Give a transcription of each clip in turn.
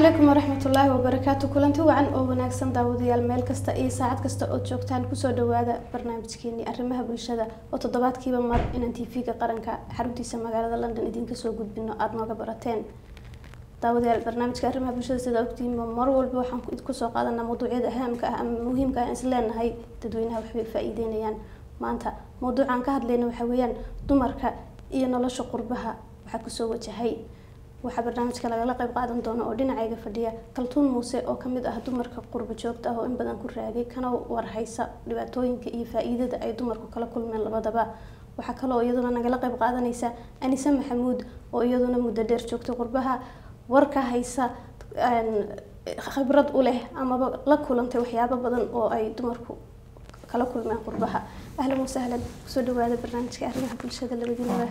عليكم ورحمة الله وبركاته. كلنتي وعن أو وناكسن داوديال ميل كستا إيه ساعد كستا أو جوجتان كسو دوادا برنامجكيني أرمها بالشدة وتضبط كيبا مر إن أنتي فيك قرنكا حربتي سماقالة لندن إدين كسو قد بينو أرنوغا براتين داوديال برنامج أرمها بالشدة سيدا وقتين مر والبوحان كسو قادنا موضوعية أهم مهم كإنسلان هاي تدوينها وحبي فائدين يعني ما أنت موضوع عن كهد لين وحويان دمركا إيه نلاش قربها وحكسو وجهي waxa barnaamijka laga qayb qaadan doono oo dhinacayga fadhiya kaltuun muuse oo kamid ah dumarka qurba joogta ah oo in badan ku raagay kana warhaysa dhibaatooyinka iyo faa'iidada ay dumarku kala kulmeen labadaba waxa kale oo iyaduna naga qayb qaadanaysa Anisa Maxamuud oo iyaduna muddo dheer joogtay qurbaha warka haysa khibrad u leh ama la kulantay waxyaabo badan oo ay dumarku kala kulmeen qurbaha ahlan wa sahlan soo dhawaada barnaamijka arrimaha bulshada labadiinaba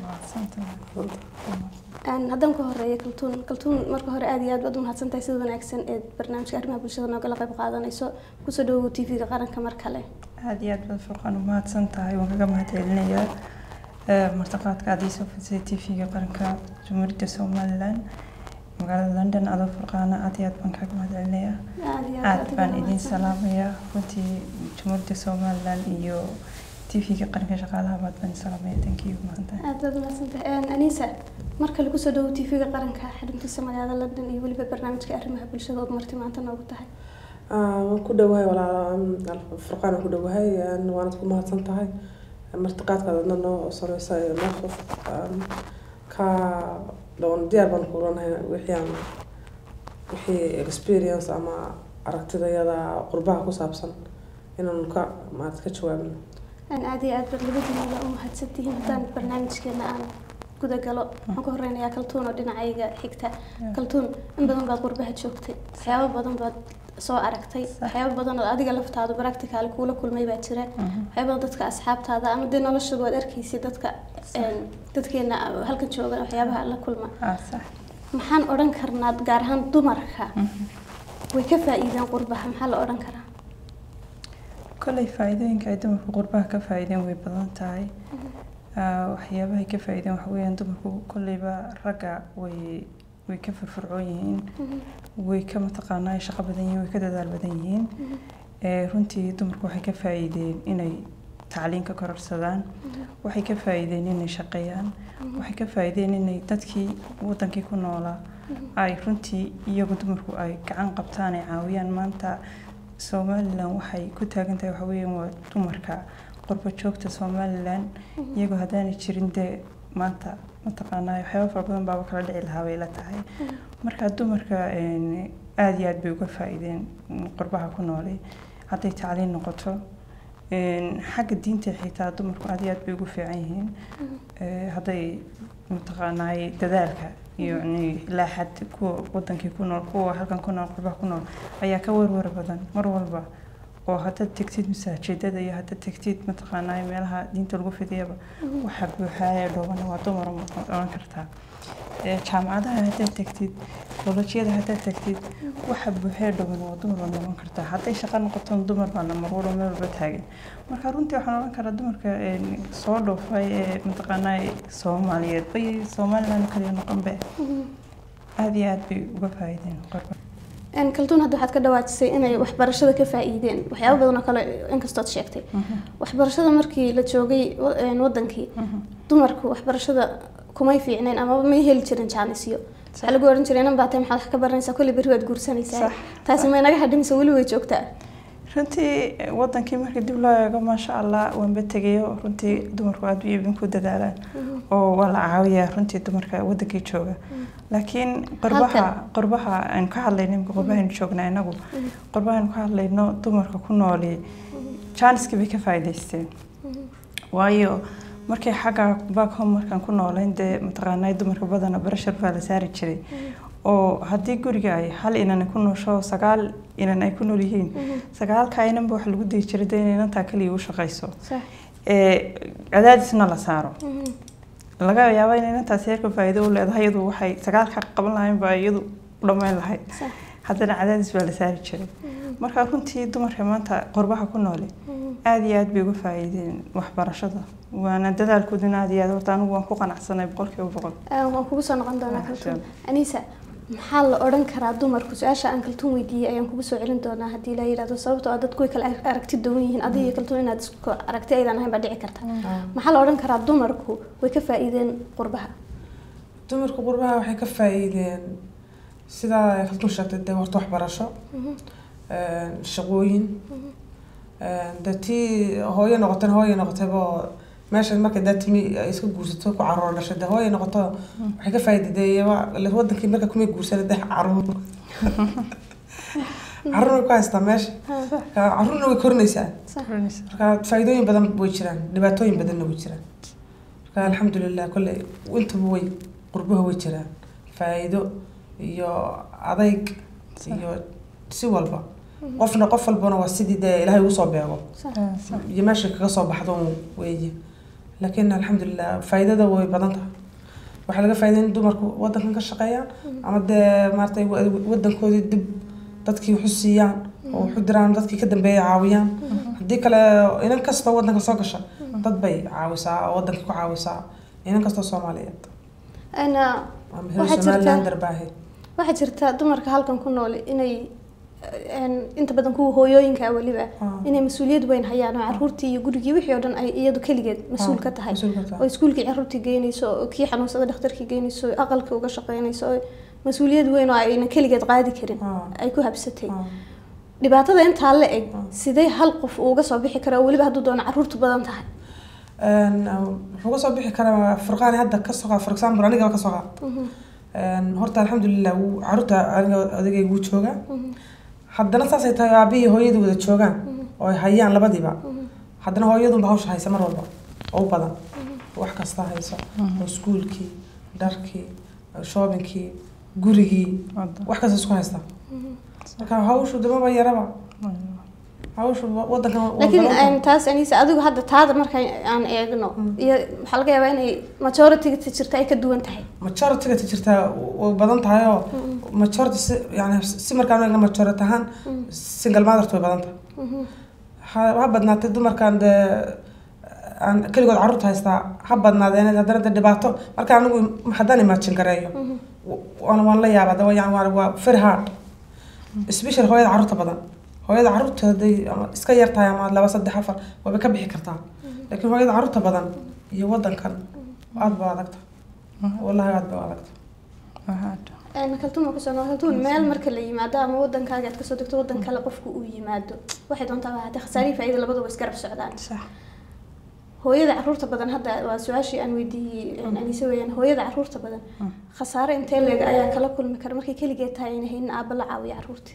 haddaan ku horeeyo kaltuun marka hore aad iyo aad baad u mahadsantahay sida wanaagsan ee barnaamijka arrimaha bulshada nooga qayb qaadanayso ku soo dhawow TV-ga qaranka mar kale aad iyo aad baad furqan u mahadsantahay waan kaga mahadcelinayaa martaqaadka aad soo fadhisay TV-ga qaranka Jamhuuriyadda Soomaaliland magaalada London aad furqana aad iyo aad baan kaga mahadcelinayaa aad baan idin salaamayaa runtii Jamhuuriyadda Soomaaliland iyo TV-ga qaranka shaqaalaha baad baan salaamayaa thank you maanta aad baad mahadsantahay Anisa marka lagu soo dhawo TV-ga qaranka xaruntiisa magaalada London iyo waliba barnaamijka arrimaha bulshada oo marti maanta noogu tahay ku dhawahay walaal furqaan ku dhawahay waan ku mahadsantahay martaqaadkaadna noo sameysay nafaf ka doon diyaar baan ku leenahay wixii experience ama aragtidayada qurbaha ku saabsan inaan ka jawaabno aad iyo aad labadiinaba u mahadsantihiin haddaan barnaamijkeena aan guda galo waxaan ku horeynayaa kaltuun oo dhinacayga xigta kaltuun in badan baad qurbaha joogtay waxyaabo badan baad soo aragtay waxyaabo badan oo adiga laftaadu practical kula kulmay baa jira waxyaabo dadka asxaabtaada ama de noloshooda waad arkaysay dadkeena halkan jooga waxyaabaha la kulma sax maxaan oran karnaa gaar ahaan dumarka way ka faa'iideen qurbaha maxaa la oran karaa كل فائدة إنك عندما قربها كفائدة ويبلغتها وحيابها كفائدة وحويان دم كل رجع ويكفر فرعيين ويكم تقناي شق بدنيين وكذا ذا البدنيين رنتي دم كوحي كفائدة إني تعليم كقرار سدان وحي كفائدة إني شقيان وحي كفائدة إني تدكي وطنكي كنولا أي رنتي يقدم أي كعن قبطاني عاويان ما أنت Somaliland waxay ku taagantahay waxa weeyaan waa dumarka qurba joogta Somaliland iyagoo hadaan jirin de maanta mataqaanaa waxyaabo fara badan baa kala dhici lahaa way la tahay marka dumarka aad iyo aad bay uga faa'iideen qurbaha ku nool haday tacliin noqoto xagga diinta xitaa dumarku aad iyo aad bay ugu fiican yihiin haday mataqaanaa dadaalka يعني لا حد كو ودنك يكون كو halkan ku nool qurbaha ku nool ayaa ka warwar badan mar walba oo hada tagtid masaajidada iyo hada tagtid mataqaanaa meelaha diinta lagu fidiyaba waxa buuxaya dhooban waa dumar oran kartaa jaamacadaha hada tagtid kollejyada hada tagtid waxa buuxaya dhooban waa dumar oran kartaa haday shaqo noqoto dumar baa mar walba meel walba taagan marka runtii waxaan oran karaa dumarka soo dhoofay mataqaanaa Soomaaliyeed bay Soomaaliland kaliya noqon bay aad iyo aad bay uga faa'iideen qurba kaltuun hadda waxaad ka dhawaajisay inay waxbarashada ka faa'iideen waxyaabo badan oo kale inkastoo aad sheegtay waxbarashada markii la joogay wadankii dumarku waxbarashada kumay fiicneen ama ma heli jirin jaanisyo waxa lagu oran jiray inaan baatay maxaad wax ka baranaysaa kulli bari waad guursanaysaa taasi ma inaga hadhimisa wali way joogtaa runtii wadankii markii dib loo eego ma sha Allah waan batageeyo runtii dumarku aad u iibin ku dadaalaan oo wala caawiyaa runtii dumarka wadankii jooga laakiin qurbaha aan ka hadlaynay qurbaha aan joognaa inagu qurbaha aan ka hadlayno dumarka ku nool chance bay ka faa'iideysteen waayo markay xagga back home markaan ku noolayn de mataqaanay dumarka badan barashar baa la saari jiray oo hadii guriga ay hal inaan ku noosho 9 inaan ay ku nool yihiin 9 ka inaan wax lagu deey jiray inaan taa kaliya u shaqeyso cadaadisna la saaro laga yaabo inaan taas heerka faa'iido u leedahay iyadu waxay 9 ka qaban lahayn baa iyadu dhamaan lahayd haddana cadaadis baa la saari jiray marka runtii dumarka maanta qurbaha ku nool aad iyo aad bay uga faa'iideen waxbarashada waana dadaalkoodina aad iyo aad horta anigu waan ku qanacsanahay 100% waan kugu soo noqon doonaa kaltuun Anisa maxaa la oran karaa dumarku su-aasha aan kaltuun weydiiyey ayaan kugu soo celin doonaa haddii la yidhaahdo sababtoo ah dadku way kala aragti duwan yihiin adiga iyo kaltuun inaad isku aragti aydan ahayn baa dhici karta maxaa la oran karaa dumarku way ka faa'iideen qurbaha dumarku qurbaha waxay ka faa'iideen sida kaltuun sheegtay dee horta waxbarasho shaqooyin dadii hooyo noqotayba meesha markay daatimi ay iska guursato ku caruur dhashay dee hooyo noqoto waxay ka faa'iideen wadankii marka kuma guursan dee caruur ku haystaa meesha caruurna way korinaysaa marka faa'iidooyin badan way jiraan dhibaatooyin badanna way jiraan marka alxamdulilah kolley intaba way qurbaha way jiraan faa'iido iyo adayg iyo si walba qof walbana waa sidii dee ilaahay ugu soo beego iyo meesha kaga soo baxdo weeye laakiin alxamdulilah faa'iidada way badan tahay waxaa laga faa'iiday in dumarku wadankan ka shaqeeyaan ama dee maaragtay wadankoodii dib dadkii waxu siiyaan oo waxu diraan dadkii ka dambeeyay caawiyaan haddii kale inan kastoo wadanka soo gasha dad bay caawisaa oo wadankii ku caawisaa inan kastoo Soomaaliyeed waxaa jirta dumarka halkan ku nool inay inta badan kuwa hooyooyinka waliba inay mas'uuliyad weyn hayaan oo caruurtii iyo gurigii wixii oo dhan ay iyadu kaligeed mas'uul ka tahay oo iskuulkii caruurtii geynayso oo kii xanuunsada dhakhtarkii geynayso aqalka uga shaqeynayso mas'uuliyad weyn oo ayna kaligeed qaadi karin ay ku habsatay dhibaatada inta la eg sidee hal qof uga soo bixi kara waliba hadduu doono caruurtu badan tahay wuxuu ka soo bixi karaa Furqaan hadda ka soo for example aniga ka soo horta alxamdulilah caruurta aniga adigay ugu jooga haddana saasay tahay aabihii hooyadu wada joogaan oo hayaan labadiiba haddana hooyadu hawsha haysa mar walba oo badan wax kasta hayso oo iskuulkii dharkii shoppingkii gurigii wax kasta isku haysta marka hawshu dama yaraba hawshu wadanka laakiin taas anisa adigu hadda taada markay aan eegno iyo waxa laga yaabaa inay majority jirta ay ka duwan tahay majority jirta oo badan tahay oo majority yani si markaan eegno majority ahaan single mother way badan tahay ha badnaatay dumarkan aan kaligood caruurta haystaa ha badnaadeen haddana dhibaato marka anigu maxadan imagine gareeyo waan la yaabaa waa very hard especially hooyada caruurta badan hooyada caruurta haday iska yartahay ama 2 3 4 waba ka bixi kartaa laakiin hooyada caruurta badan iyo wadankan aad baa adagta wallahi aad baa adagta kaltuun ku soo kaltuun meel marka la yimaado ama wadankaaga aad ka soo degto wadan kale qofku uu yimaado waxay doontaa hadda khasaari faa'iido labadaba iska rab socdaan sax hooyada caruurta badan hadda waa su'aashii aan weydiiyay anise weeyaan hooyada caruurta badan khasaare intee leeg ayaa kala kulmi kara markay kaligeed tahay inay haynin aabba la caawiyo caruurta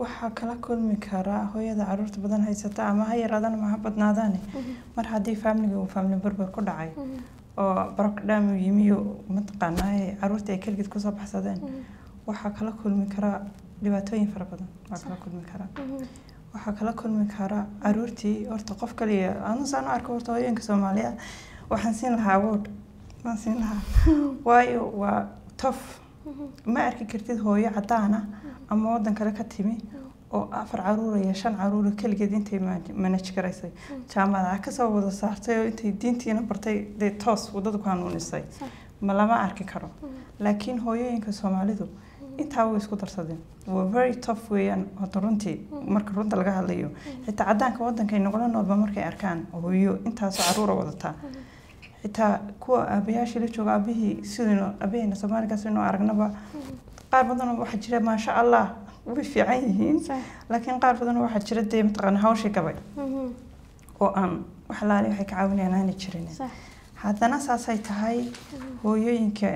waxa kala kulmi kara hooyada caruurta badan haysata ama ha yaraadaan ama ha badnaadaan mar haddii family barbar ku dhacay oo barokdam yimiyo mataqaanaa caruurta ay kaligeed ku soo baxsadeen waxa kala kulmi kara dhibaatooyin fara badan waxa kala kulmi kara caruurtii horta qof kaliya aan saan arko horta hooyinka Soomaaliya waxaan siin lahaa waayo waa tough ma arki kartid hooyo cadaana ama wadan kale ka timi oo 4 caruur iyo 5 caruur kaligeed intay manage garaysay jaamacada ka soo wada saartay oo intay diintiina bartay day toos wadada ku hanuunisay ma lama arki karo laakiin hooyooyinka Soomaalidu inta way isku darsadeen waa very tough weeyaan runtii marka runta laga hadlayo xitaa cadaanka wadanka ay noqon noolba markay arkaan hooyo intaas caruur wadata xitaa kuwa aabayaashii la jooga aabihii sidoo aabahayna Soomaaliga sidoo aragnaba qaar badan waxa jira ma sha Allah way fiican yihiin laakiin qaar badan waxa jira deey mataqaan hawshii gabay oo aan wax laali waxay ka caawinayaan aan jirin haddana saasay tahay hooyooyinka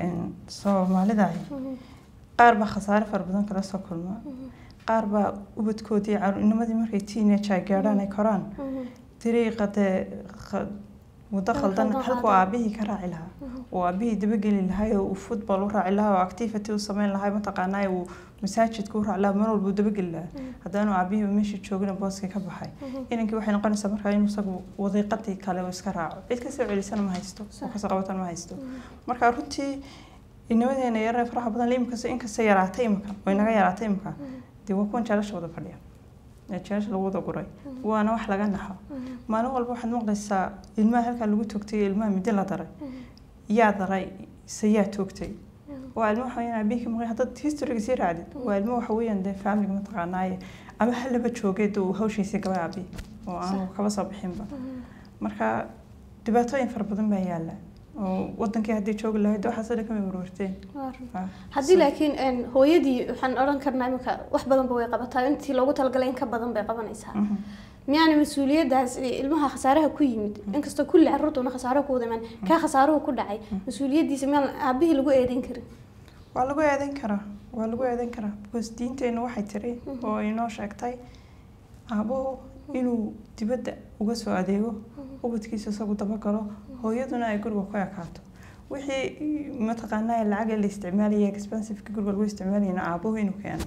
Soomaalida qaar ba khasaare far badan kala soo kulma qaar ba ubadkoodii caruurnimadii markay teenage gaaraan ay koraan dariiqada wada khaldan halku aabihii ka raaci lahaa oo aabihii daba gali lahaa oo football u raaci lahaa oo activity u sameyn lahaa mataqaanaa uu masaajidka u raaci lahaa mar walba daba gali lahaa haddana aabihii meeshii joogna booska ka baxay inankii waxay noqonaysaa markaa inuu isagu wadiiqadii kale uu iska raaco cid ka soo celisana ma haysto oo ka soo qabatan ma haysto marka runtii inadeena yar faraha badan leemka in ka soo yaraatay imka way naga yaraatay imka dii waa kuwan jaalasha wada fadhiya jaalasha lagu wada guray waana wax laga naxo maalin walba waxaad maqlaysaa ilmaha halka lagu toogtay ilmaha mid la daray yaa daray sayaa toogtay وعلمه حوينا بيك مغي حطت history كثير عدد وعلمه حوينا ده family متقنعية أما هلا بتشوجد وهوشي سجوا عبي وأنا خلاص أبحين بقى مركا دبعتين فربضن بيالا ووطن كي هدي شوق الله يدو حصل كم مرورتين هدي لكن إن هو يدي وحن أران كرنا مك واحد بدن بوي قبضها أنت لو تلقين كبدن بيقبضن إسها يعني مسؤولية ده المها خسارها كويمد إنك است كل عرض ونا خسارها كودا من كخساره كل عي مسؤولية دي سمين عبيه لجوا إيدين كره والله جوا إيدين كره بس دينته إنه واحد تري هو إنه شاكتاي أبوه إنه تبدأ وقصوا عديه وبتكيس سقوا طبقة هو يدنا يقول وقايا كاتو وحي متقنع العقل الاستعمالي expensive كقول بالقول استعمالي إنه أبوه إنه كان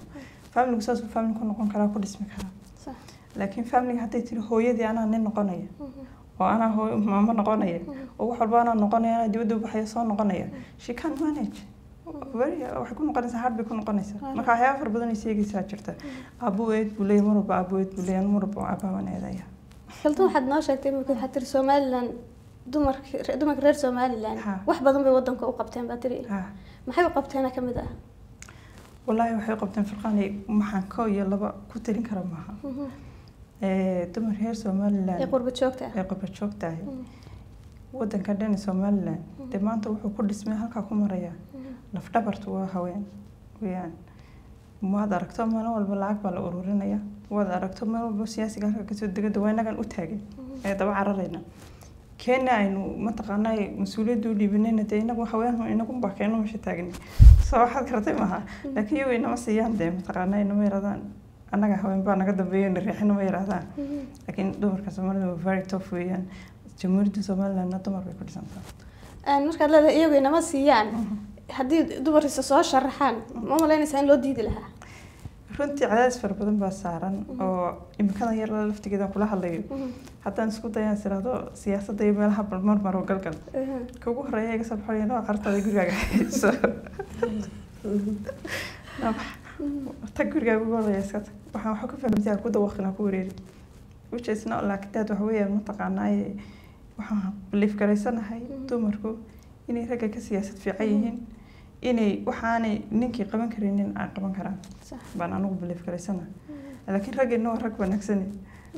فاملي قصص فاملي كنا نكون كلا كل اسمه كلا صح لكن فاملي حتى تري هو يدي أنا نين نقنية وأنا هو ماما نقنية وحربانا نقنية أنا دودو بحيصان نقنية she can't manage وحكون مقنسة حرب يكون مقنسة ما كحياة فربنا يسيج ساجرته أبوه بولي مربع أبوه بولي مربع أبوه أنا ذايا كلتو حد ناشة تيم ممكن حتى الصومال دمر غير صومالي لان واحد بدن بيودنك وقبتين باتري ما حي وقبتين كم ده والله وحي قبتين فرقاني محنكو يلا بقى كترين كرمها دمر غير صومال لان قربت شوكتها ودن كدني صومال لان دمان تروح كل اسمه هلك أكون مريا لفتبرت وهوين ويان ما دركتهم أنا والبلاك بالأورورينيا ودركتهم أنا بسياسي قال كسود دقة وين كان أتاجي طبعا عررينا كنا إنه ما تقناي مسؤولية دولي بيننا تينا وحوينهم إنكم بحكينا مش تاجني صراحة كرتي معها لكن يو إنه مسيان ده ما تقناي إنه ما يردان أنا كحوين بنا قد بين الريحين ما يردان لكن دور كسمر very tough ويان جمهور الزمال لأن تمر بكل سنة أنا مش كلا يو إنه مسيان هدي دور السؤال شرحان ما ملاين سين لو ديد لها runtii cadaadis fara badan baa saaran oo imikada yar la laftigeeda kula hadlayo haddaan isku dayaan siraado siyaasadda iyo meelaha marmar oo galgal ka ugu horeeya iga soo baxay inoo qartada gurigaaga hayso tag gurigaaga ugu horeeya iska tag waxaan ka fahmtay ku dawaqina ku wareeri which is not like that waxa weeyaan mataqaanaa waxaan belief garaysanahay dumarku inay ragga ka siyaasad fiican yihiin inay waxaanay ninkii qaban kareenin aan qaban karaan baan anigu belief garaysana laakiin ragga inoo rag wanaagsan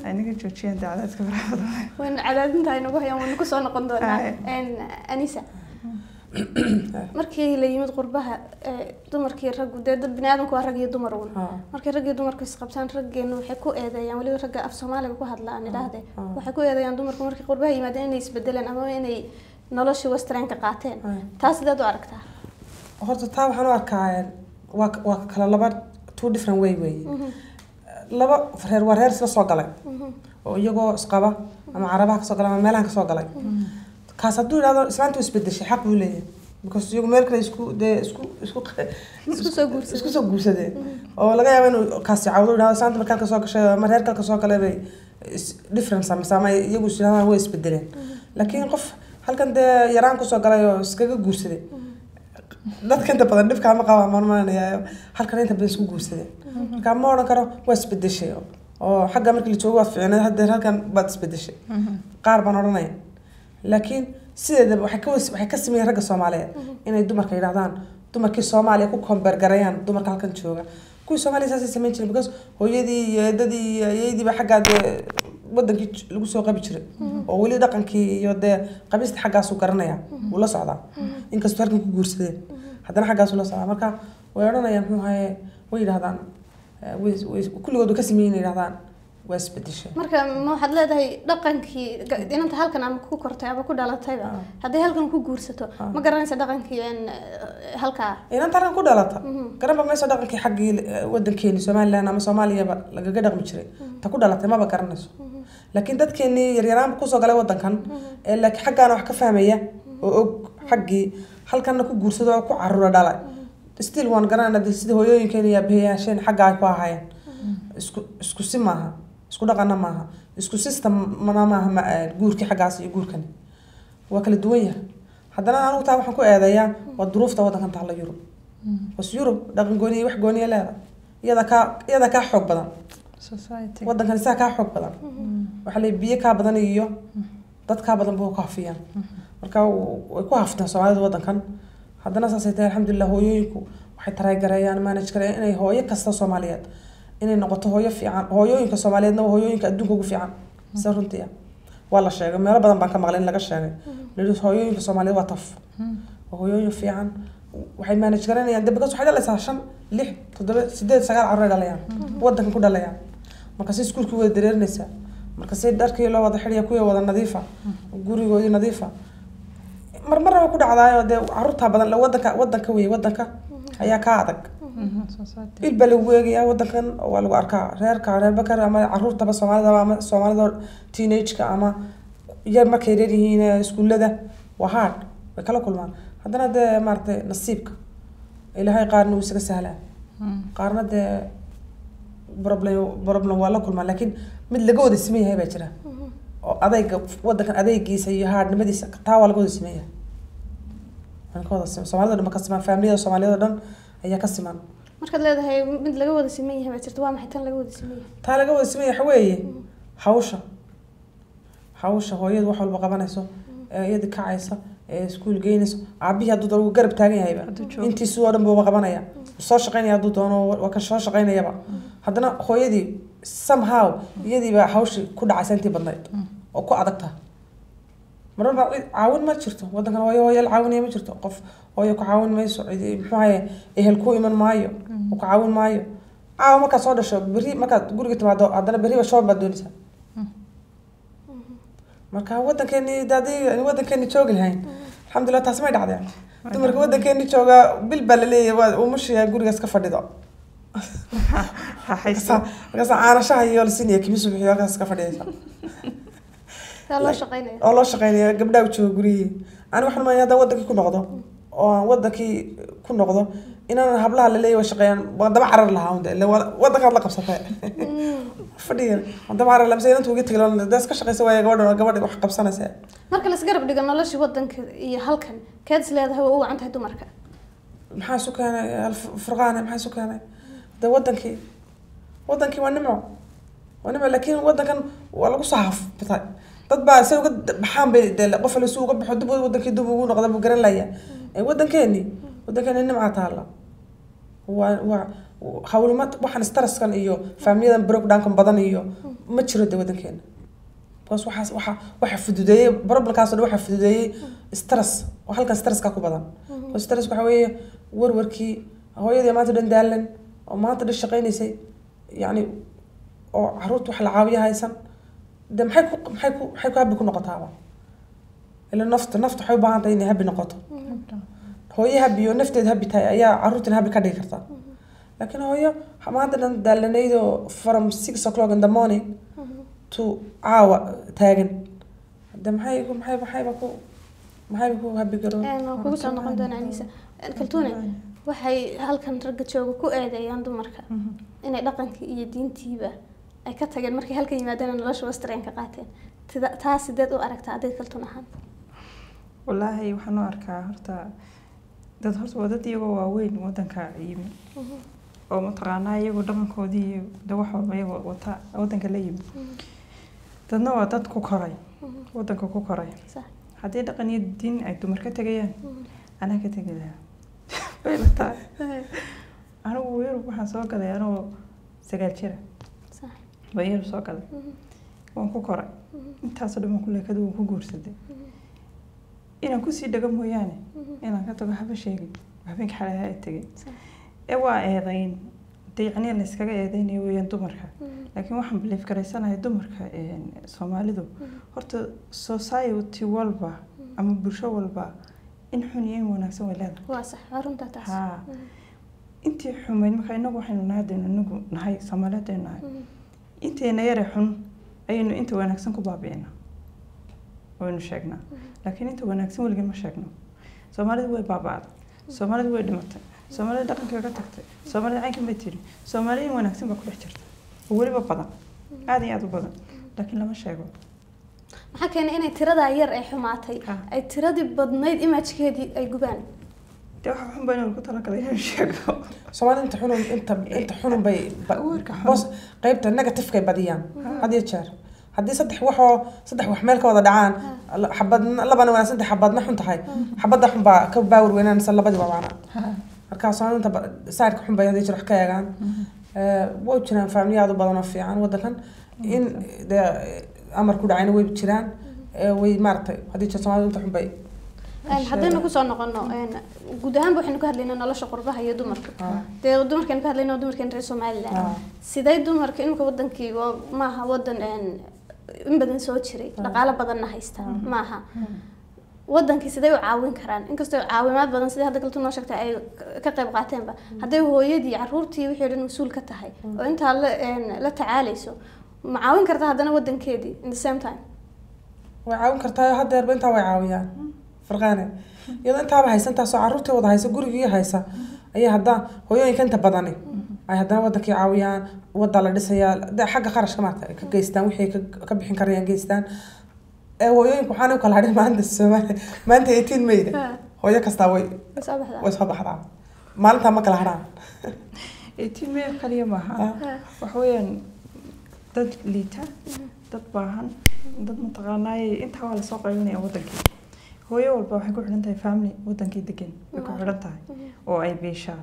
ay naga joojiyeen dacadaadka faraha waan cadaadinta inagu hayaan waan ku soo noqon doonaa Anisa markii la yimid qurbaha dumarkii raggu dad bini'aadamku waa rag iyo dumar uun markii rag iyo dumarku is qabtaan raggeenu waxay ku eedeeyaan waliba ragga af Soomaaliga ku hadlaan ilaahay waxay ku eedeeyaan dumarku markii qurbaha yimaadeen inay isbedelaan ama inay nolosha western ka qaateen taas sidaad u aragtaa horta taa waxaan u arkaa waa kala laba two different way laba reer isla soo galay oo iyagoo isqaba ama carabaha ka soo galay ama meelaha ka soo galay kaas hadduu yidhaahdo islaantu isbedeshay xaq buu leeyahay because iyagu meel kale isku soo guursadeen oo laga yaabo inuu kaasi cawdo yidhahdo islaanta markaa ka soo gashay ama reer kale ka soo galay bay difference ama iyagu islaamaha way isbedeleen laakiin qof halkan dee yaraan kusoo galay oo iskaga guursaday dadka inta badan dhibka ma qaba marmaanaya halkan inta badan isku guursadeen marka ma oran karo waa isbedeshay oo xagga markii la joogo waa fiicnaa hadda halkan baad isbedeshay qaar baan oranay laakiin sideedaba waxay ka sameeyeen ragga Soomaaliyeed inay dumarka yiraahdaan dumarkii Soomaaliya ku compare garayaan dumarka halkan jooga kuwii Soomaaliya saasay sameyn jireen because hooyadii yeedadii yeediba xagga wadankii lagu soo qabi jiray oo wali dhaqankii iyo qabista xaggaas uu garanaya uu la socdaa inkastoo halkan ku guursadeen haddana xaggaas uu la socdaa marka way oranayaan muxuu haye way yiraahdaan kulligood ka sameeyeen yiraahdaan waa isbedeshay marka ma waxaad leedahay dhaqankii inanta halkan ama ku kortay ama ku dhalatayba haddii halkan ku guursato ma garanaysa dhaqankii halka inanta halkan ku dhalata garan ba mayso dhaqankii xaggii wadankeeni Soomaaliland ama Soomaaliyaba lagaga dhaqmi jiray ta ku dhalatay ma garanayso laakiin dadkeeni yaryaraan ku soo galay wadankan ee laakiin xaggaana wax ka fahmaya oo og xaggii halkan ku guursado oo ku carruur dhalay still waan garanayna sida hooyooyinkeena iyo aabbayaasheen xagga ay ku ahaayeen isku si maaha isku dhaqana maaha isku system maaha guurkii xaggaas iyo guurkan waa kala duwan yahay haddana anigu taa waxaan ku eedeeyaa waa duruufta wadankan taala Yurub bas Yurub dhaqan gooni wax gooni leedahay iyada ka xoog badan society wadankan isaa ka xoog badan waxa la biyo ka badan iyo dad ka badan buu ka hafiyaan marka way ku haftaan Soomaalida wadankan haddana saasay tahay alxamdulilah hooyooyinku waxay taraagareeyaan manage gareeyaan inay hooyo kasta Soomaaliyeed inay noqoto hooyo fiican hooyooyinka Soomaaliyeedna waa hooyooyinka adduunka ugu fiican sida runtii waa la sheegay meelo badan baan ka maqlay in laga sheegay leeyahay hooyooyinka Soomaaliyeed waa taf hooyooyin fiican waxay manage gareeyaan dabka waxay dhalaysaa 5 6 7 8 9 carruur dhalayaan wadanka ku dhalayaan marka si iskuulku wada dareernaysaa marka si dharkii loo wada xiriya kuwa wada nadiifa gurigoodii nadiifa marmarna ku dhacdaayo carruurta badan la wadanka ayaa ka adag ilba lagu weegayaa wadankan waa lagu arkaa reer bakar ama carruurtaba Soomaalida teenage-ka ama yar markay reerihiin iskuulada waa hard way kala kulmaan haddana maartay nasiibka ilaahay qaarna uu isaga sahlaa qaarna problem waa la kulmaan laakiin mid laga wada sameeyahay baa jira oo adayga wadankan adaygiisa iyo hardnimadiisa taa waa laga wada sameeyahay Soomaalida dhan ka siman family Soomaalida dhan ayaa ka siman markaad leedahay mid laga wada sameeyahay baa jirta waa maxay tan laga wada sameeyahay taa laga wada sameeyahay weeye hawsha hooyadu wax walba qabanayso iyada kacaysa iskuul geynayso aabihi hadduu doono garab taagan yahayba intii soo dhan buu qabanaya soo shaqeynaya hadduu doono waa ka soo shaqeynayaba haddana hooyadii somehow iyadii baa hawshi ku dhacaysa intii badnayd oo ku adagta marba caawin ma jirto wadankan hooyo caawinaya ma jirto qof hooyo ku caawin mayso muxuu ahaye ehel ku iman maayo ku caawin maayo caawa marka soo dhasho bari marka guriga timaado haddana bari shoob baad doonaysaa marka wadankeeni joogi lahayn alxamdulilah taas may dhacdeen dumarka wadankeeni jooga bil baa la leeyahay waa umushiya gurigaas ka fadhido markaas caanashaha iyo la siinaya kimisu bixiyo halkaas ka fadhiyaysa oo loo shaqeynaya gabdhaha jooga guriyihii ani waxaan maaya haddaan wadankii ku noqdo oo aan wadankii ku noqdo inaan hablaha la leeyahay shaqeeyaan waan daba carar lahaa wadankaad la qabsatay fadhigan waan daba carar lahaa mise inantu uga taglan daas ka shaqeysa waaya gabadha wax qabsanaysa marka la isgarab dhigo nolosha wadanka iyo halkan keed is leedahay waa u wacan tahay dumarka maxaa isu keenay Furqaan maxaa isu keenay wadankii waa nimco laakiin wadankan waa lagu saaf batay dad baa say uga baxaan bay qof la soo uga baxo dib wadankii dib ugu noqdo buu garan laaya wadankeeni nimca taala waa hawlumad waxaan stresskan iyo family breakdown badan iyo ma jiro wadankeena bas waxa fududeeyay problemkaas waxa fududeeyay stress halka stresska ku badan stress waxa weeye warwarkii hooyadii maanta dhan daalan oo maanta dhan shaqeynaysay yani oo carruurtu wax la caawiyo haysan maxay ku habbi ku noqotaaba ila nafta waxay u baahan tahay inay habbi noqoto hooyo habbi iyo nafteed habbi tahay ayaa carruurtan habbi ka dhigi kartaa laakiin hooyo maanta dhan daalanaydo from 6 o'clock in the morning to caawa taagan maxay ku habbi garo kugu soo noqon doona Anisa kaltuune waxay halkan ragga jooga ku eedeeyaan dumarka inay dhaqankii iyo diintiiba ay ka tageen markay halkan yimaadeen nolosha wastreen ka qaateen taas sideed u aragtaa adeeg kaltuun ahaan wallaahi waxaan u arkaa horta dad iyagoo waaweyn wadanka yimi oo mataqaanaa iyagoo dhaqankoodii wax walba iyagoo wata wadanka la yimi dadna waa dad ku koray wadanka ku koray haddii dhaqan iyo diin ay dumar ka tegayaan anaa ka tegi lahaa anigu weer waxaan soo gaday anoo 9 jira bayar soo gaday waan ku koray intaas dhan ku leekada waan ku guursaday inaan ku sii dhaga mooyaane inaan ka tago haba sheegay habeenka xalay ay tagay waa eedayn deecni la iskaga eedaynayo weeyaan dumarka laakiin waxaan belief gareysanahay dumarka Soomaalidu horta society walba ama bulsho walba in xun iyo wanaagsan way leedahay waa sax runta taas intii xumayn marka inagu waxaynu nahay Soomaaliyeedna inteena yar xun aynu inta wanaagsan ku baabi'ina waynu sheegnaa laakiin inta wanaagsan waliga ma sheegno Soomaalidu way baaba'day Soomaalidu way dhimatay Soomaalida dhaqanka ka tagtay Soomaalida caynka ma tiri Soomaalidu wanaagsan baa ku dhex jirta waliba badan aad iyo aad u badan laakiin lama sheego maxaa keenay inay tirada yar ay xumaatay ay tiradii badnayd imagekeedii ay gubaan waxa xun baa inuu ku talagalay inuu sheego Soomaalida inta xunun bay qaybta negative-ka badiyaan had iyo jeer haddii saddex wax meel ka wada dhacaan xabad labana wanaagsan tahay xabadna xun tahay xabadda xun baa ka baawar weynanaysa labadii baa wacnaa markaas oo inta saarka xun bay hadii jiro wax ka eegaan way jiraan faamiliyaad u badan oo fiican wadankan in amar ku dhacayna way jiraan way maartay hadii jiro Soomaalidu inta xun bay haddaynu ku soo noqono guud ahaan waxaynu ka hadlaynaa nolosha qurbaha iyo dumarka dee dumarkan ka hadlaynaa dumarkan reer Soomaaliland sidee dumarka inka wadankii maaha wadan in badan soo jiray dhaqaale badanna haysta maaha wadankii sidee u caawin karaan inkastoo caawimaad badan sidii hadda kaltu noo sheegtay ay ka qayb qaateenba hadday hooyadii caruurtii wixii dhan mas'uul ka tahay oo inta la tacaalayso ma caawin kartaa haddana wadankeedii in the same time way caawin kartaa hadda inta way caawiyaan farqaane iyadoo intaaba haysantaa soo caruurtii wada haysa gurigii haysa ayaa hadda hooyooyinka inta badani ay haddana wadankii caawiyaan wada la dhisayaa xagga qarashka maarta ka geystaan wixii ka bixin karayaan geystaan hooyooyinku waxaan u kala hadhin maanta Soomaaliya maanta 18 May hooyo kasta way soo baxdaa maalinta ma kala hadhaan 18 May kaliya maaha wax weeyaan dad liita dad baahan dad mataqaanay inta waa la soo qaybinaya wadankii hooyo walba waxay ku xiran tahay family wadankii degan way ku xiran tahay oo ay beeshaa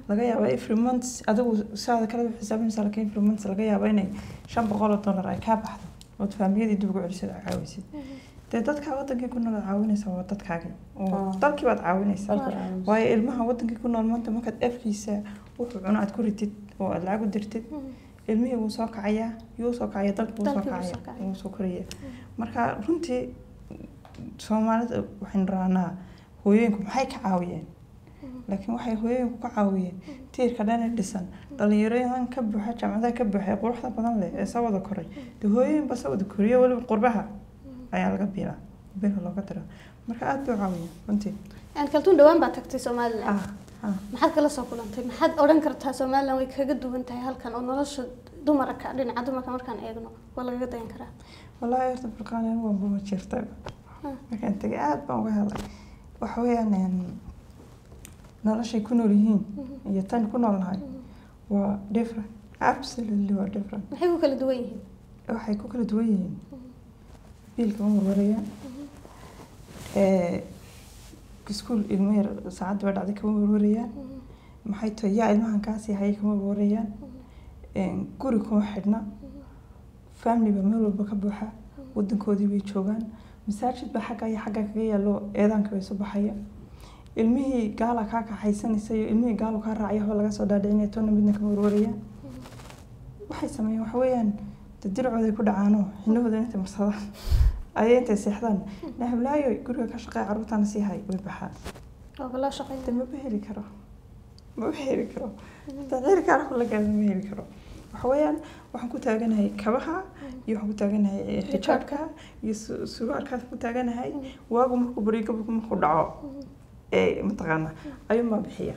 laga yaabo every month adigu saada kala xisaabinaysa laakiin every month laga yaabo inay $500 ay ka baxdo oo family dib ugu celisay caawinaysid dadka wadankii ku nool caawinaysa waa dadkaaga oo dalkii baad caawinaysaa waayo ilmaha wadankii ku nool maanta markaad afkiisa wuxuu cuno aad ku ritid oo aad lacag u dirtid ilmihii wuu soo kacaya dalku wuu soo kacaya wuu soo koraya marka runtii Soomaalida waxaan raanaa hooyooyinku maxay ka caawiyeen laakiin waxay hooyooyinku ka caawiyeen tiirka dhan dhisan dhalinyarada ka buuxa jaamacadaha ka buuxa quruxda badan leh ee soo wada koray hooyooyin ba soo wada koriyo waliba qurbaha ayaa laga biilaa looga diraa marka aad buu caawiyaa runtii kaltuun dhawaan baa tagtay Soomaaliland maxaad kala soo kulantay maxaad oran kartaa Soomaaliland way kaga duwan tahay halkan oo nolosha dumarka dhinaca dumarka markaan eegno waa laga dayan karaa wallahi horta farqaan waa buma jirtaa markaan tagay aad baan uga helay waxa weeyaan noloshay ku nool yihiin iyo tan ku noolnahay waa different absolutely waa different maxay ku kala duwan yihiin biilka ma warwarayaan iskuul ilmo yar saacad baa dhacday kama warwarayaan maxay tahay yaa ilmahan kaasi hayay kama warwarayaan guri kuma xidhna family ba meel walba ka buuxa wadankoodii bay joogaan masaajid ba xagga kaga yaalo eedaanka way soo baxaya ilmihii gaala ka kaxaysanaysa iyo ilmihii gaalo ka raacay laga soo dhaadhicinay toona midna kama warwarayaan waxay sameeyeen waxa weeyaan dircooda ku dhacaano xinahooda inta marsadaan ay inta seexdaan nahlaayo guriga ka shaqay caruurtana si hay way baxaan oo la shaqeeyo ma heli karo tadheer ka la gaadho ma heli karo waxa weeyaan waxaan ku taaganahay kabaha iyo waxaan ku taaganahay xijaabka iyo surwaalka ku taaganahay waagu markuu bariiga markuu dhaco mataqaana ayuu ma bixiya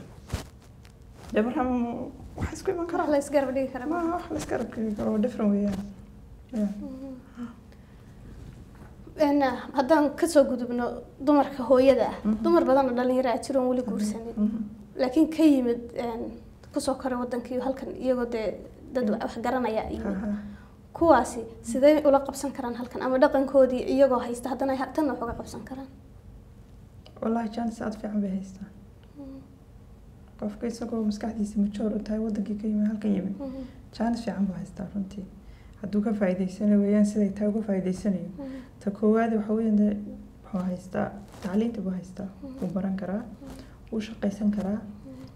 dabarham waxa isku iman kara la isgarab dhigi kara ma wax la isgarab dhigi karo different weeyaan haddaan kasoo gudubno dumarka hooyada dumar badan oo dhalinyaro ah jiroon weli guursanin laakiin ka yimid kusoo koray wadankii halkan iyagoo dad wax garanaya kuwaasi sidee ula qabsan karaan halkan ama dhaqankoodii iyagoo haysta haddana ay tan wax uga qabsan karaan wallahi chance aad fiican bay haystaan qofka isagoo maskaxdiisa majoor u tahay wadankii ka yimid halkan yimid chance fiican buu haystaa runtii hadduu ka faa'iideysanayo weeyaan siday taa uga faa'iideysanayo ta koowaad waxa weeyaan wuxuu haystaa tacliinta buu haystaa wuu baran karaa wuu shaqaysan karaa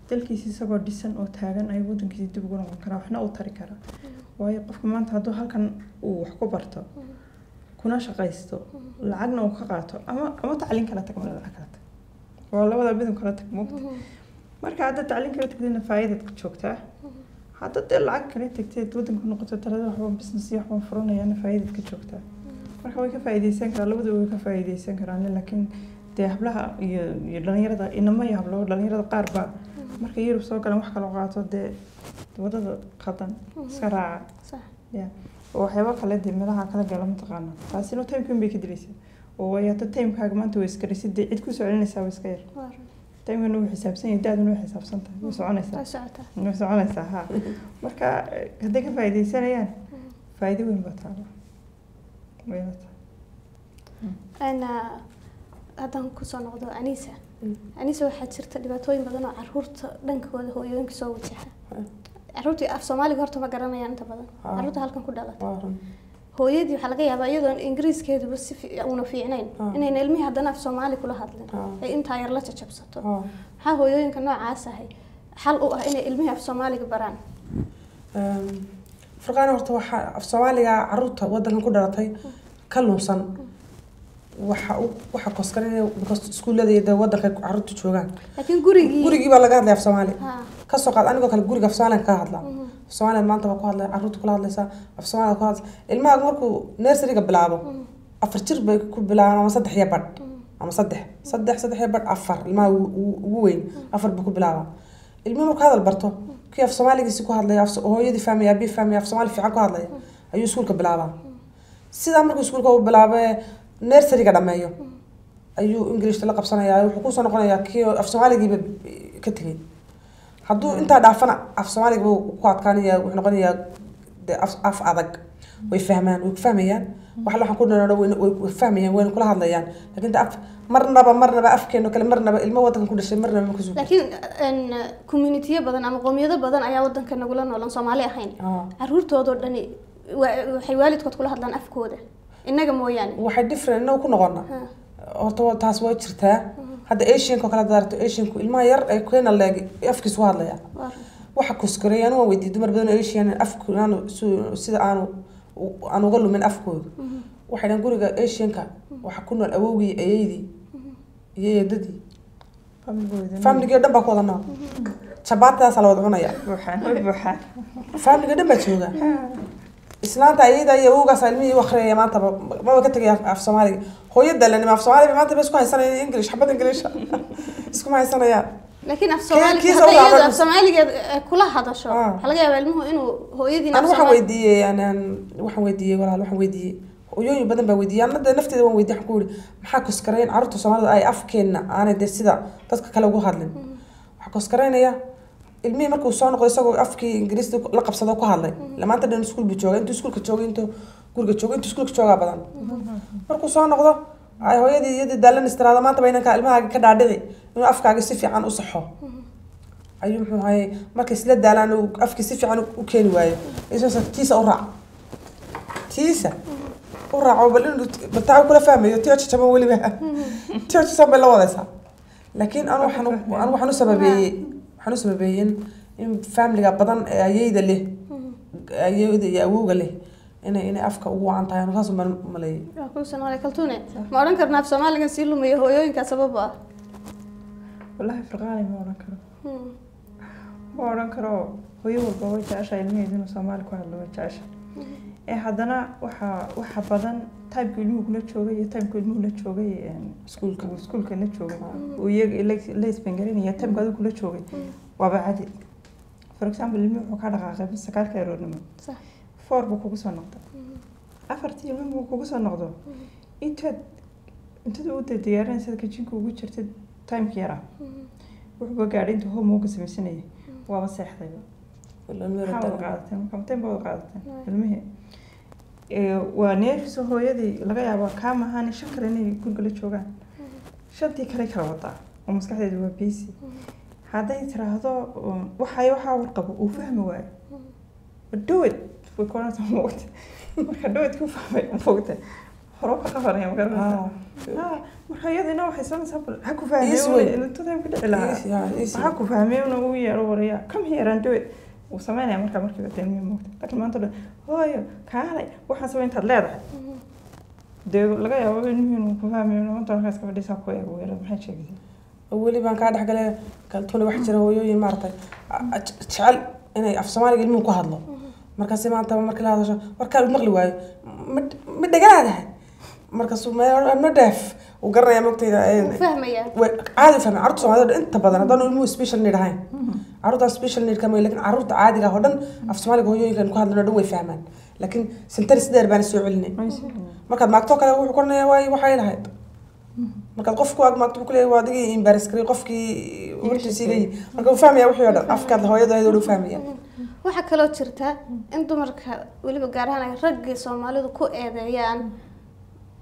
dalkiisa isagoo dhisan oo taagan ay wadankiisa dib ugu noqon karaa waxna uu tari karaa waayo qofka maanta hadduu halkan uu wax ku barto kuna shaqaysto lacagna uu ka qaato ama tacliin kala tag ama lacag kala tag waa labada midab kala tag moogta marka hadda tacliin kala tagdina faa'iidad ku joogtaa hadda dee lacag kala tagteed wadanku noqoto talada waxba business iyo waxba furanayaan faa'iidad ka joogtaa marka way ka faa'iideysan karaan labadu way ka faa'iideysan karaan laakiin dee hablaha iyo dhalinyarada inama iyo hablo dhalinyarada qaar ba marka Yurub soo galan wax kala qaato dee wadada qadan iska raaca صح oo waxyaabo kale dib meelaha kala gala mataqaana taasina time-kan bay ka dilaysaa oo way ta time-kaaga maanta way iska risid cid ku soo celinaysaa way iska yar time-kan uu xisaabsan yahay daaduna way xisaabsan tahay way soconaysaa ha marka hadday ka faa'iideysanayaan faa'iido weyn baa taala أنا هذا كوسان نقطة أنيسة waxaa jirta dhibaatooyin badan oo caruurta dhankooda hooyooyinka soo wajaha caruurtii af Soomaaliga horta ma garanayaan inta badan caruurta halkan ku dhalatay hooyadii waxa laga yaabaa iyadoo Ingiriiskeedu si una fiicnayn inay ilmihi haddana af Soomaali kula hadlaan ay inta yar la jabsato waxa hooyooyinka noocaas ah xal u ah inay ilmihi af Soomaaliga baraan Furqaan horta waxa af Soomaaliga caruurta wadankan ku dhalatay ka lunsan waxa koskareeyo because iskuuladayda wadanka caruurta joogan laakiin gurigii baa laga hadlay af Soomaali ka soo qaad anigoo kale guriga af Soomaali ka hadla Soomaali maanta ku hadlay caruurta kula hadlaysa af Soomaali ku hadlay ilmaha markuu nursery-ga bilaabo afar jir bay ku bilaabaan ama 3 iyo badh ama 3 iyo badh afar ilmaha ugu weyn afar buu ku bilaabaa ilmaha markuu hadal barto kii af Soomaaligiisa ku hadlay hooyadii fahmaya bi fahmaya af Soomaali fiican ku hadlay ayuu iskuulka bilaabaa sida markuu iskuulka u bilaabay nursery-ga dhameeyo ayuu English la qabsanayaa wuxuu ku soo noqonayaa kii af Soomaaligiiba ka tagay hadduu inta dhaafana af Soomaaliga uu ku adkaanaya wuxuu noqonayaa af adag way fahmayaan waxaan ku dhanaa way fahmayaan way kula hadlayaan laakiin af marnaba afkeeno kale marnaba ilmo wadanka ku dhashay marnaba ma ku soo laakiin community badan ama qowmiyado badan ayaa wadanka nagula nool Soomaali ahayn caruurtooda dhani waxay waalidkood kula hadlaan afkooda inaga mooyaan waxa different inuu ku noqona horta taas way jirtaa hadda Asian ko kala daarto Asian ku ilmaha yar ay keena leeg afkiisu hadlaya waxa ku skareeyaan oo weydiid dumar badan Asian afku sida aanu uga lumin afkooda waxay dhan guriga Asian ka waxa ku nool awowgii ayeeydi iyo dadii family dhan baa ku wada nool chabaataas la wada cunaya buuxaan family dhan baa jooga islaanta ayada iyo ugaas ilmihi waxreeyay maanta ma ka tagay af Soomaaliga hooyada lana af Soomaaliga maanta bas ku haysanay English xabad English isku ma haysanaya laakiin af Soomaaliga af Soomaaliga kula hadasho waxa laga yaabaa ilmuhu inuu hooyadiina waxaan weydiiyay walaal waxaan weydiiyay hooyooyin badan baa weydiiyay anada nafteeda waan weydiiyay ku yiri maxaa ku skareyn caruurta Soomaalida ay afkeena aanay sida dadka kale ugu hadlin waxa ku skareynaya ilmihi markuu soo noqdo isagoo afkii Ingiriisi la qabsado ku hadlay lamaanta dhan iskuul buu joogay intuu iskuulka joogay intuu guriga joogay intuu iskuulka jooga badan markuu soo noqdo ay hooyadii iyada daalan istiraada maanta baynanka ilmaha ka dhaadhici inuu afkaaga si fiican u saxo ayuu muxuu hayay markay isla daalaan uu afkii si fiican u keeni waayo isoo tiisa u raac oo bal inuu bataa kula fahmayo tiyo chama waliba tiyo chama la wadaysa laakiin aan waxaan u sababeeyeen in family-ga badan ayayda leh ayayda iyo awowga leh inay afka ugu waan tahay saas ma malay ku Soomaali kaltuune ma oran karnaa Soomaaliga si lumiyo hooyooyinka sabab ah wallahi Furqaan ma oran karo hooyo walba way jeceshahay ilmaheeduna Soomaali ku hadlo way jeceshahay haddana waxa badan taybka ilmuhu kula joogay iyo taybka ilmuhu la joogay iskuulka la joogay oo iyaga la isbangarinaya taybka adu kula joogay waa baadi for example ilmuhu wuxuu ka dhaqaaqay sakaalka yaroodnimo sax 4 buu kugu soo noqday afartii ilmuhu kugu soo noqdo inta uu diyaarin sida kijinku ugu jirtay taymka yara wuxuu gaadhay inta homework sameeyay waa seexday ilmihi waa neefso hooyadii laga yaabo ka mahan shan kale inay guriga la joogaan shantii kale kala wada oo maskaxdeedu waa busy haday tiraahdo waxa warqabo uu fahmi waayo do it way koona samoot marka do it ku fahmay fogta horoka qabanaya marka iyadina waxay samaysaa ha ku fahmay inta time ka dhicilaa ha ku fahmay uu yaro waraya come here and do it وسمعنا مركب التنمية موت لكن ما أنت هاي كهاي واحد سوين تطلع ده لقى يا ابن مين وفهمي إنه أنت راح تسكب لي ساقوي ولا ما حد شيء أولي بان قاعد حق له قالت له واحد جرى ويوي مرتين تشعل أنا في سوالي قلمي كهضله مركز ما أنت مركز هذا شو مركز المغلي واي مد قاعد مركز ما مدف وقرنا يا مقتي فهمية عادي فهم عرض سوالي أنت بدنا ضانو المو سبيشال نيد هاي عروض سبيشال نيد كمان لكن عروض عادي هودن في سومالي هو يمكن كهاد لنا دوي فهمان لكن سنتري سدير بان سو علني marka maagto kale wuxuu qornaa way waxay lahayd marka qofku aad maagto kale waa digay embarrass kari qofkii warkiisii leeyahay marka uu fahmaya wuxuu yidhi afkaad hooyada uu fahmaya waxa kale oo jirta in dumarka waliba gaar ahaan ragga Soomaalidu ku eedeeyaan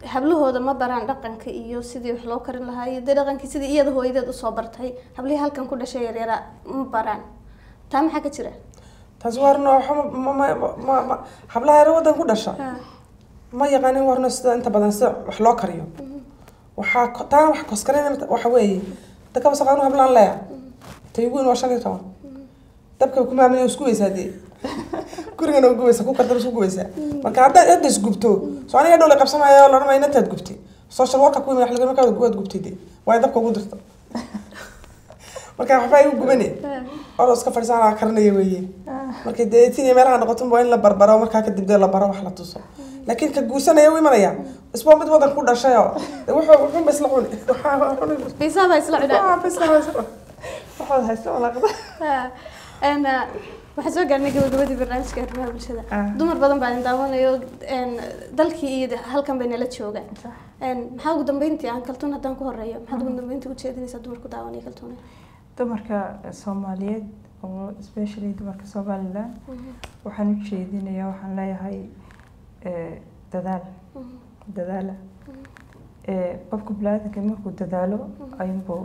hablahooda ma baraan dhaqanka iyo sidii wax loo karin lahaa iyo dhaqankii sidii iyada hooyadeed u soo bartay hablihii halkan ku dhashay yaryara ma baraan taa maxaa ka jira taas warno ma hablaha yar wadan ku dhasha ma yaqaanin warno sida inta badan sida wax loo kariyo waxa taa wax koskareyn waxa weeye dadka wasaqaan hablaan leeya taygu in washan ka dabka ku maamin isku weysaadee gurigana ugu weysa ku kartan isku weysa marka hadda isgubto soo aniga dhowl qabsanayo la dhamayna intaad gubtay social worker ku wax laga markaa guud gubtay way dabka ugu dirta marka waxa ay u gubane oo iska farsaana karnay weeye marka deetiin meelaha noqoto in la barbaro marka ka dibda la baro wax la tuso laakiin ka guusanaya way imanaya isboo mid wadan ku dhashay wuxuu bas la cuni bisaaba isla cunaa waxaad hayso laqada waxaan soo gaarnay gabagabadii barnaamijka arrimaha bulshada dumar badan baa daawanayo dalkii iyo halkan bay nala joogaan maxaa ugu dambeyntii aan kaltuun haddaan ku horeeyo maxaad ugu dambeyntii u jeedinaysaa dumarku daawanaya kaltuun dumarka Soomaaliyeed oo especially dumarka Soomaaliland waxaan u jeedinayaa waxaan leeyahay dadaal qofku bilaadka markuu dadaalo ayuu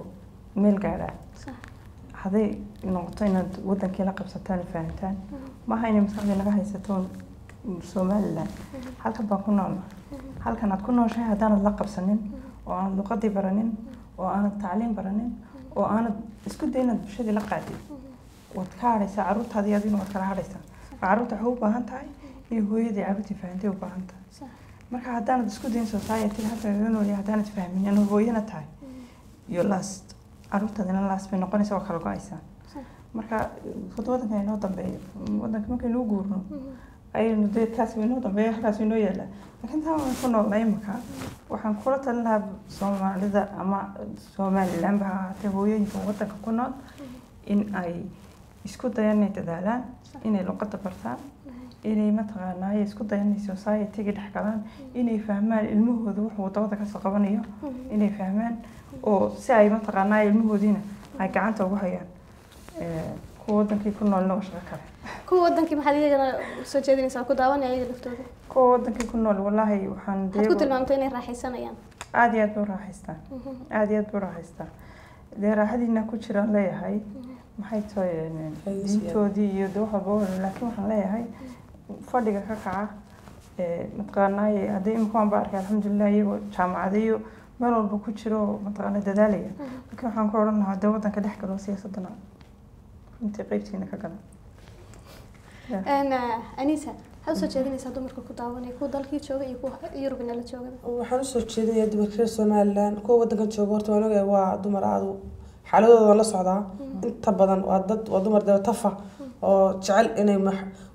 meel gaaraa haday noqoto inaad wadankii la qabsataan fahantaan ma hayna maskaxda laga haysato Soomaaliland halka baa ku nool halkan aad ku nooshahay hadaan la qabsanin oo aan luqadii baranin oo aan tacliin baranin oo aan isku dayna bulshada la qaadin wad ka haraysa caruurtaadii adina wad kala haraysa caruurta waxay u baahan tahay iyo hooyadii caruurtii fahantay u baahan tahay marka hadaan isku dayn society halka inuu yahay hadaan fahmin inuu hooyana tahay you last caruurtaadina last bay noqonaysaa oo kala go'aysa marka wadanka inoo dambeeyo wadanka markii loo guurno aynu deedkaas inoo dambeeyo halkaas inoo yaala laakiin taa waan ku noolnahay marka waxaan kula talin lahaa Soomaalida ama Soomaaliland baa ahaatee hooyooyinka wadanka ku nool in ay isku dayaan inay dadaalaan inay luqadda bartaan inay mataqaanaa isku dayaan society-ga dhex galaan inay fahmaan ilmahooda wuxuu wadada ka soo qabanayo inay fahmaan oo si ay mataqaanaa ilmahoodina ay gacanta ugu hayaan kuwa wadankii ku nool shaqo kale kuwa wadankii maxaad iyagana soo jeedinaysaa ku daawanaya iyaga laftooda kuwa wadankii ku nool wallahi waxaan ku tilmaamtay inay raaxaysanayaan aad iyo aad buu raaxaystaan raaxadiina ku jiraan leeyahay maxay tahay diintoodii iyo waxba laakiin waxaan leeyahay fadhiga ka kaca mataqaanaa haday imkaan baa arkay alxamdulillah iyagoo jaamacadayo meel walba ku jiro mataqaanaa dadaalaya laakiin waxaan ku oran lahaa wadanka dhex galo siyaasadana intii qaybtiina ka galan Anisa hal soo jeedinaysaa dumarka ku daawanaya kuwa dalkii jooga iyo kuwa Yurubna la jooga waxaan u soo jeedinayaa dumarka Soomaaliland kuwa wadanka jooga horta waan ogahay waa dumar aad xaaladooda la socdaa inta badan waa dumar tafa oo jecel inay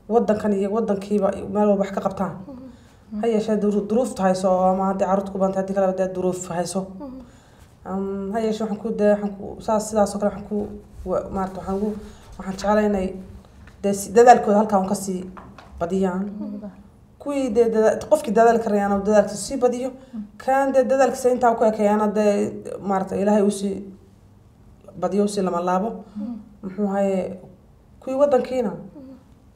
wadankan iyo wadankiiba meel walba wax ka qabtaan hay'ashada duruufta hayso ama hadii caruurtu ku bantay hadii kala wada duruuf hayso hay'ashada waxaan ku sidaas oo kale waxaan ku maarta waxaan jecelahay inay dadaalkooda halkaan ka sii badiyaan kuwii qofkii dadaal karayaan oo dadaalka sii badiyo kan dadaalkiisa inta ku ekeeyaan maarta Ilaahay uu sii badiyo si lama laabo muxuu haye kuwii wadankiina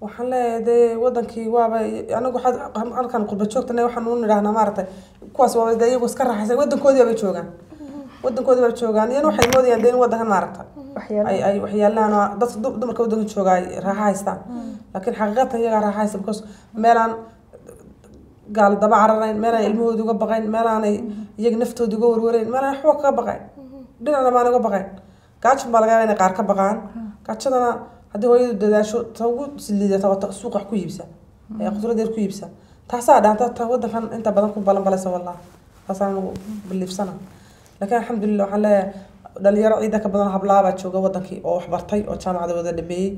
waxaan leeyahay wadankii waaba anagu halkan qurba joogtana waxaan u nidaahnaa maartay kuwaas waa iyagu iska raaxaysan wadankoodii bay joogaan iyana waxay moodayaan in wadankan maarta ay waxyaalaan dad dumarka wadanka jooga ay raaxa haystaan laakiin xaqiiqatan iyaga raaxa haysta because meelaan gaal daba cararayn meelaan ilmahooda uga baqayn meelaan iyaga naftooda uga warwareyn meelaan waxba kaga baqayn dhinacna baan uga baqayn gaajin baa laga yaabaa inay qaar ka baqaan gaajadana haddii hooyadu dadaasho ta ugu siliidata wata suuqa ku iibsa ee qudradeed ku iibsa taasaa dhaanta ta wadankan inta badan ku balanbalaysa wallah taasaan ugu biliifsana laakiin alxamdulillah waxaan leeyahay dhalinyaro ciida ka badan hablaaba jooga wadankii oo wax bartay oo jaamacada wada dhameeyay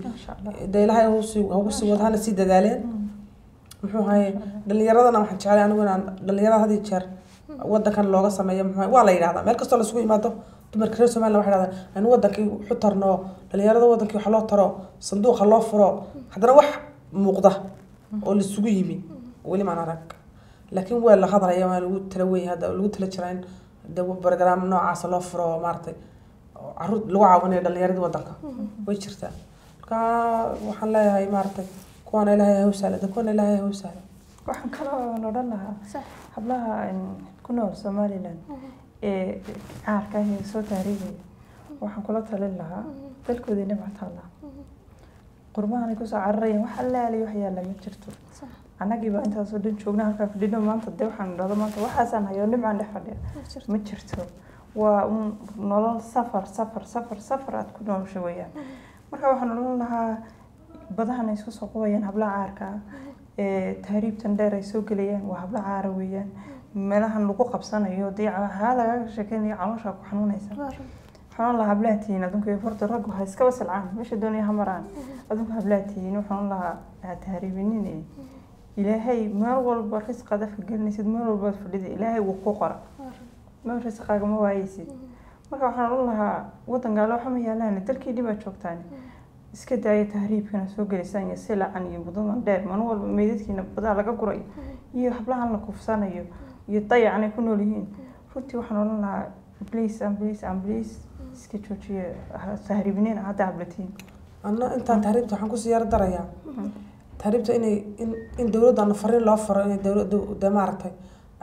Ilaahay uu sii wadana sii dadaaleen muxuu haye dhalinyaradana waxaan jecelahay anigu inaan dhalinyarada hadii jeer wadankan looga sameeyo waa la yiraahdaa meel kasta la isugu yimaado dumarka reer Soomaaliland waxay yiraahdaan in wadankii wuxuu tarno dhalinyarada wadankii wax loo taro sanduuqa loo furo hadana wax muuqda oo la isugu yimi wali ma arag laakiin waa la hadalaya waa lagu tala weyn hada lagu tala jiraan program noocaas loo furo maartay caruur lagu caawinayo dhalinyarada wadanka way jirtaa marka waxaan leeyahay maartay kuwan Ilaahay ha u sahlo kuwan Ilaahay ha u sahlo waxaan kala odhan lahaa hablaha كنا Somaliland عاركاه صوت تاريخي وحنقول تلين لها تلكو ذي نبعت الله قربان يكوس عرّي وحلا لي وحيا لا مجرتو أنا جيبا أنت صدق شغلنا هكذا في الدنيا ما أنت تدور حن هذا ما أنت وحسن هيا نبع عند حدا مجرتو ونلا سفر تكون شوية مرة واحد نقول لها بدها نيسوس قويين هبلا عاركة تهريب تندر يسوق ليان وهبلا عارويين ملها نلقو قبصنا يوديع هذا شكلني عمشة وحنون يسر حنون الله هبلاتين أدونك يفرط الرجل هيسكبس العام مش الدنيا همران أدونك هبلاتين وحنون الله تهريبينين إلهي ما هو الرزق هذا في الجنة سيد ما هو الرزق في إلهي وقوقرة ما الرزق هذا ما هو عايزين marka waxaan u lahaa wadan gaalo waxa ma yaalaan dalkii dib aad joogtaan iska daayay tahriibkana soo gelisan iyo silacan iyo mudan dheer man walba meedadkiina badaa laga guray iyo hablahan la kufsanayo iyo dayacnay ku nool yihiin runtii waxaan u lahaa please iska joojiye tahriibineen hada hablatiin anna inta tahriibta waxaan ku siyaar darayaa tahriibta in dawladda fariin loo faro in dawladdu maartay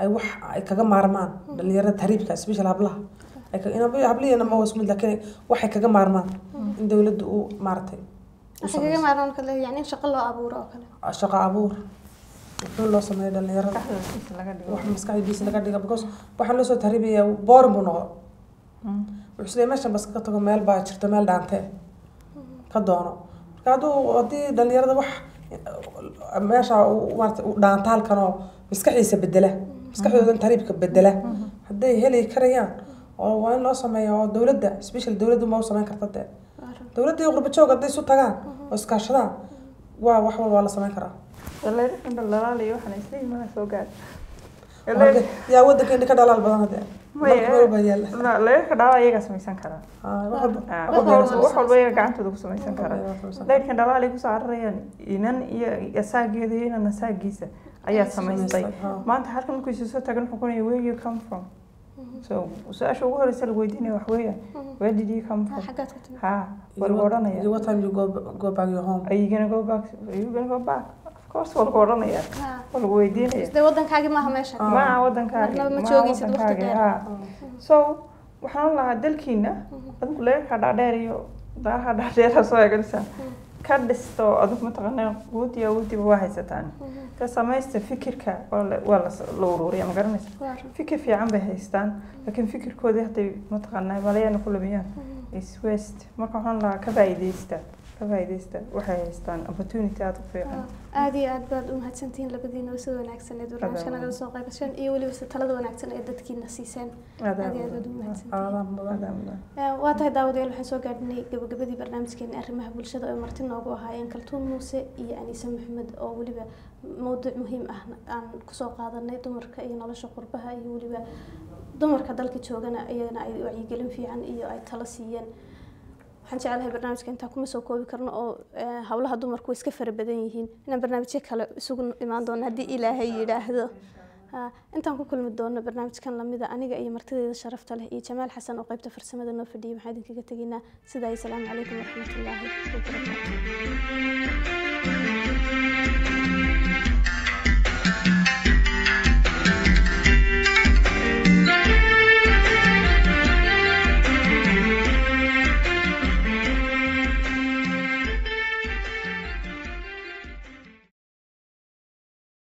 ay wax ay kaga maarmaan dhalinyarada tahriibka special hablaha أنا قبلي أنا ما وصلت لكن واحد كذا مارمان إن دولة مارتي كذا مارمان كله يعني شغلة أبور أو كله شقة أبور وكل الله سماه اللي يرى واحد مسكعي بيس اللي قاعد يقبض واحد لسه تهريبية وبارم بنوع وحسلي ماشى بس كتر مال بعد شرت مال دانته كدانو كادو ودي اللي يرى واحد ماشى ودانتال كانوا مسكعي يسبدله مسكعي ودان تهريب كبدله هدي هلي كريان وين لو سميها دولده سبيشال دولده ما سمين كرتده دولده يقرب جوج هدي سو تاغان اسكاشدان wax walba la sameyn karaa dalaal iyo waxaan isleeyahay ma soo gaar yaa wadankeena ka dalaal badan hada ma la ka dhawa iyaga sameysan karaa wax walba iyaga gacantooda ku sameysan karaa laakiin dalaal ay ku saarayaan inan iyo asaageedina nasaagiisa ayaa sameystay maanta halkan ku soo tagan xukunay where you come from so su'aasha ugu horeysa la weydiinayo wax weeyaan where did you come from wal oranaya what time you go back your home are you going to go back of course wal oranaya wal weydiinaya isda wadankaaga ma aha meesha ma wadankaaga ma joogaysid waqti dheer so waxaan lahaa dalkiina adinku leeyahay dhaadheer iyo daaha dhaadheer soo eegaysan ka dhisto adinku ma taqaanaa guudiga waa haysataan ka samaysta fikirka waa la ururiya ma garanaysa fikir fiican bay haystaan laakiin fikirkooda hadday ma taqaanaa balayana ku lumiyaan is waste marka waxaan lahaa ka faa'iideysta waxay haystaan opportunity aad u fiican aad iyo aad baad u mahadsantihiin labadiina sida wanaagsan ee barnaamijka naga soo qayb gashan iyo waliba sida talada wanaagsan ee dadkiina siiseen aad iyo aad u mahadsantihiin waa tahay daawadayaal waxaan soo gaadhnay gabagabadii barnaamijkeena arrimaha bulshada oo marti noogu ahaayeen Kaltuun Muuse iyo Anisa Maxamed oo waliba mowduuc muhiim ah aan ku soo qaadanay dumarka iyo nolosha qurbaha iyo waliba dumarka dalka joogana iyagana ay wacyigelin fiican iyo ay talo siiyeen waxaan jecelahay barnaamijka inta kuma soo koobi karno oo hawlaha dumarku iska fara badan yihiin inaan barnaamijyo kale isugu imaan doono haddii Ilaahay yiraahdo intaan ku kulmi doono barnaamijkan lamida aniga iyo martideeda sharafta leh iyo Jamaal Xasan oo qaybta farsamada noo fadhiyay maxaa idinkaga taginaa sidaa salaamu calaykum waraxmatullaahi wabarakaatuh